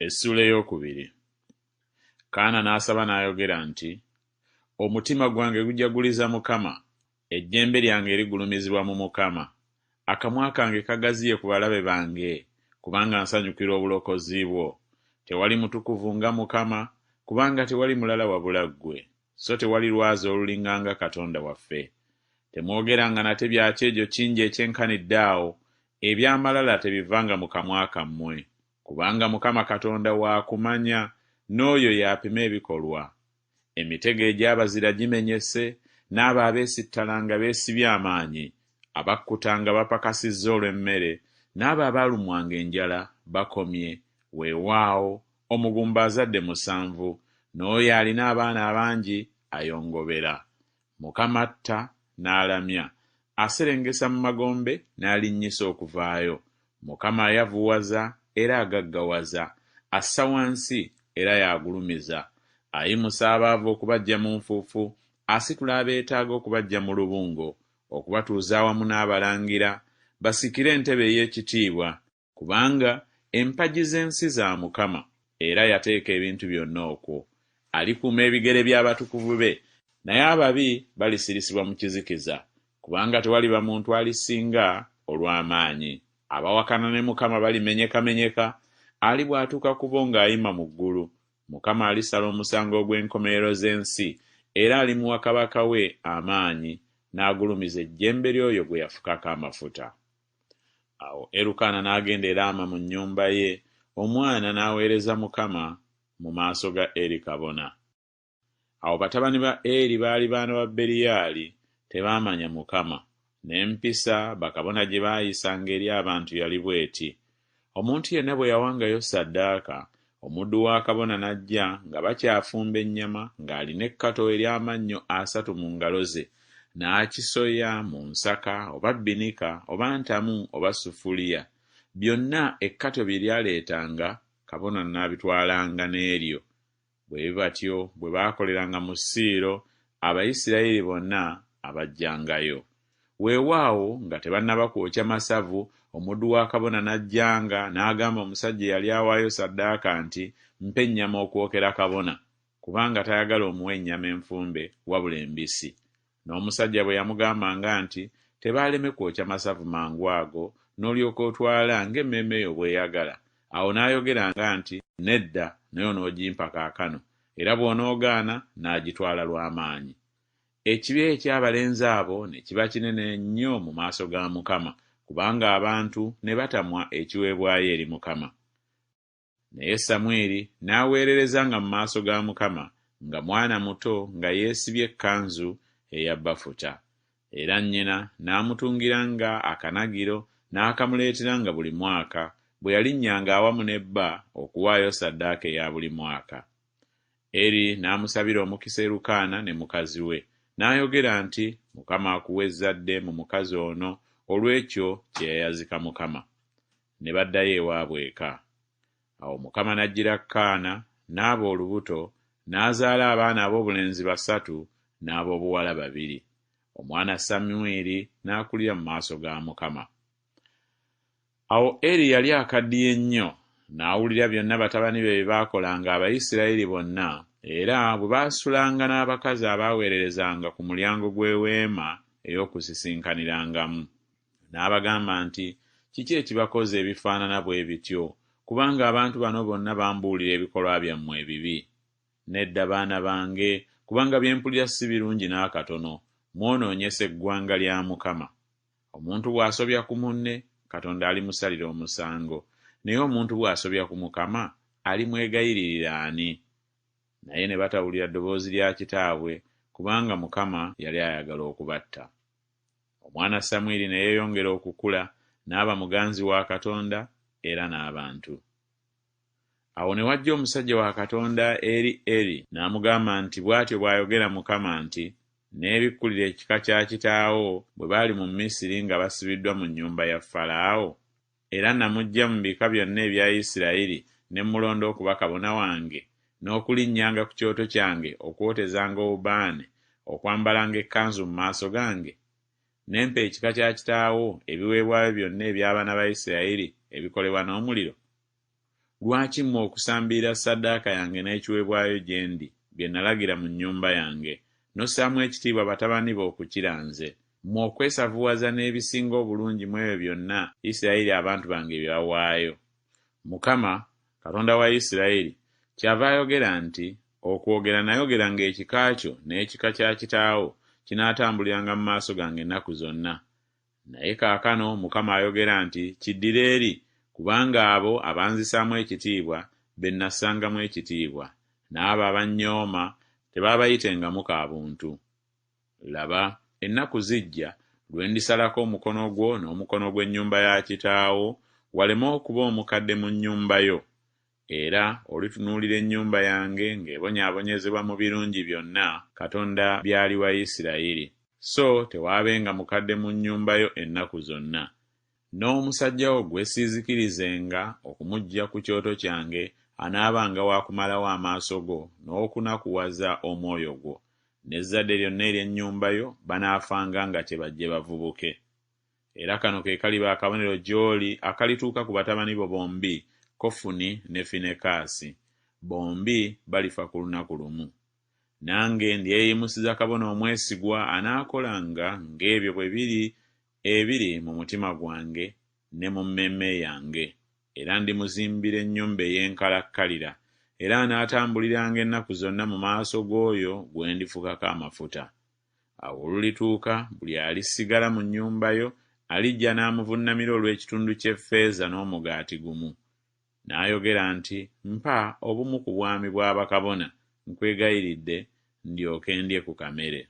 Essuula ey'okubiri. Kaana n'asaba n'ayogera nti, omutima gwange gujaguliza Mukama, ejjembe lyange ligulumizibwa mu Mukama. Akamwa kange kagaziye ku balabe bange, kubanga nsanyukira obulokozi bwo. Tewali mutukuvu nga Mukama, kubanga tewali mulala wabula ggwe, so tewali lwazi olulinganga Katonda waffe. Temwogeranga nate bya kyejo kingi ekyenkanidde awo, eby'amalala tebivanga mu kamwa kammwe, kubanga Mukama Katonda wa kumanya, n'oyo y'apima ebikolwa. Emitego egy'abazira gimenyese, n'abo abeesittalanga beesibye amaanyi, abakkutanga bapakasizza olw'emmere, n'abo abaalumwanga enjala bakomye. Weewaawo omugumba azadde 7, n'oyo alina abaana abangi ayongobera. Mukama atta n'alamya, aserengesa mu magombe n'alinnyisa okuvaayo. Mukama ayavuwaza era agaggawaza, assa wansi era yagulumiza. Ayimusa abaavu okubaggya mu nfuufu, asitula abeetaaga okubaggya mu lubungo, okubatuuza awamu n'abalangira, basikire entebe ey'ekitiibwa, kubanga empagi z'ensi za Mukama, era yateeka ebintu byonna okwo. Alikuuma ebigere by'abatukuvu be, naye ababi balisirisibwa mu kizikiza, kubanga tewaliba muntu alisinga olw'amaanyi. Abawakana ne Mukama balimenyekamenyeka, ali bw'atuuka ku bo ng'ayima mu ggulu. Mukama alisala omusango ogw'enkomerero z'ensi, era alimuwa kabaka we amaanyi, n'agulumiza ejjembe ly'oyo gwe yafukako amafuta. Awo Erukaana n'agenda e Laama mu nnyumba ye, omwana n'aweereza Mukama mu maaso ga Eri kabona. Awo batabani ba Eri baali baana ba Beriyaali, tebaamanya Mukama, n'empisa bakabona gye baayisanga eri abantu yali bw'eti: omuntu yenna bwe yawangayo ssaddaaka, omuddu wa kabona n'ajja nga bakyafumba ennyama ng'alina ekkato ery'amannyo 3 mu ngalo ze, n'akisoya mu nsaka oba bbinika oba ntamu oba sufuliya. Byonna ekkato bye lyaleetanga, kabona n'abitwalanga n'eryo. Bwe batyo bwe baakoleranga mu Siiro, Abayisirayiri bonna abajjangayo. Weewaawo nga tebannaba kwokya masavu, omuddu wa kabona n'ajjanga n'agamba omusajja eyali awaayo ssaddaaka nti, mpa ennyama okwokera kabona, kubanga tayagala omuwa ennyama enfumbe wabula embisi. N'omusajja bwe yamugambanga nti, tebaaleme kwokya masavu mangu ago, n'olyoka otwala ng'emmeeme yo bw'eyagala. Awo n'ayogeranga nti, nedda, naye onoogimpa kaakano, era bw'onoogaana n'agitwala lw'amaanyi. Ekibi eky'abalenzi abo ne kiba kinene nnyo mu maaso ga Mukama, kubanga abantu ne batamwa ekiweebwayo eri Mukama. Naye Samwiri n'aweererezanga mu maaso ga Mukama nga mwana muto, nga yeesibye ekkanzu eya bafuta. Era nnyina n'amutungiranga akanagiro n'akamuleeteranga buli mwaka, bwe yalinnyanga awamu n'ebba okuwaayo ssaddaaka eya buli mwaka. Eri n'amusabira omukisa Erukaana ne mukazi we, n'ayogera nti, Mukama akuwe ezzadde mu mukazi ono olw'ekyo kye yayazika Mukama. Ne baddayo ewaabwe eka. Awo Mukama n'ajjira Kaana n'aba olubuto, n'azaala abaana ab'obulenzi 3 n'ab'obuwala 2. Omwana Samwiri n'akulira mu maaso ga Mukama. Awo Eri yali akaddiye nnyo, n'awulira byonna batabani be bye baakolanga Abayisirayiri bonna, era bwe baasulanga n'abakazi abaaweererezanga ku mulyango gw'eweema ey'okusisinkaniramu. N'abagamba nti, kiki ekibakoze ebifaanana bwe bityo? Kubanga abantu bano bonna bambuulira ebikolwa byammwe ebibi. Nedda baana bange, kubanga bye mpulira si birungi n'akatono, mwonoonyesa eggwanga lya Mukama. Omuntu bw'asobya ku munne, Katonda alimusalira omusango, naye omuntu bw'asobya ku Mukama, alimwegayiririra ani? Naye ne batawulira ddoboozi lya kitaabwe, kubanga Mukama yali ayagala okubatta. Omwana Samwiri ne yeeyongera okukula, n'aba muganzi wa Katonda era n'abantu. Awo ne wajja omusajja wa Katonda eri Eri n'amugamba nti, bw'atyo bw'ayogera Mukama nti, n'ebikkulira ekika kya kitaawo bwe baali mu Misiri nga basibiddwa mu nnyumba ya Falaawo, era namuggya mu bika byonna ebya Isirayiri ne mulonda okuba kabona wange, n'okulinnyanga ku kyoto kyange, okwotezanga obubaane, okwambalanga ekkanzu mu maaso gange. Nempa ekika kya kitaawo ebiweebwayo byonna eby'abaana ba Isirayiri ebikolebwa n'omuliro. lwaki mmwe okusambiira ssaddaaka yange n'ekiweebwayo gye ndi bye nalagira mu nnyumba yange n'ossaamu ekitiibwa batabani be okukira nze, mmwe okwesavuwaza n'ebisinga obulungi mu ebyo byonna Isirayiri abantu bange bye bawaayo? Mukama Katonda wa Isirayiri kyava ayogera nti, okwogera nayogera ng'ekika kyo n'ekika kya kitaawo kinaatambuliranga mu maaso gange ennaku zonna. Naye kaakano Mukama ayogera nti kiddire eri, kubanga abo abanzisaamu ekitiibwa be nassangamu ekitiibwa, n'abo abannyooma tebaabayitengamu ka buntu. Laba, ennaku zijja lwe ndisalako omukono gwo n'omukono gw'ennyumba ya kitaawo, waleme okuba omukadde mu nnyumba yo, era olitunuulira ennyumba yange ng'ebonyaabonyezebwa mu birungi byonna Katonda byali wa Isirayiri, so tewaabenga mukadde mu nnyumba yo ennaku zonna. N'omusajja wo gwe siizikirizenga okumuggya ku kyoto kyange anaabanga waakumalawo amaaso go n'okunakuwaza omwoyo gwo, n'ezzadde lyonna ery'ennyumba yo banaafanga nga kyebajje bavubuke. Era kano ke kaliba akabonero gy'oli akalituuka ku batabani bo bombi, Kofuni ne Finekaasi. Bombi balifa ku lunaku lumu. Nange ndyeyimusiza kabona omwesigwa anaakolanga ng'ebyo bwe biri ebiri mu mutima gwange ne mu mmemme yange, era ndimuzimbira ennyumba ey'enkalakkalira, era anaatambuliranga ennaku zonna mu maaso g'oyo gwe ndifukako amafuta. Awo olulituuka buli alisigala mu nnyumba yo alijja n'amuvunnamira olw'ekitundu ky'effeeza n'omugaati gumu. N'ayogera nti, mpa obumu ku bwami bw'abakabona, nkwegayiridde, ndyoke ndye ku kamere.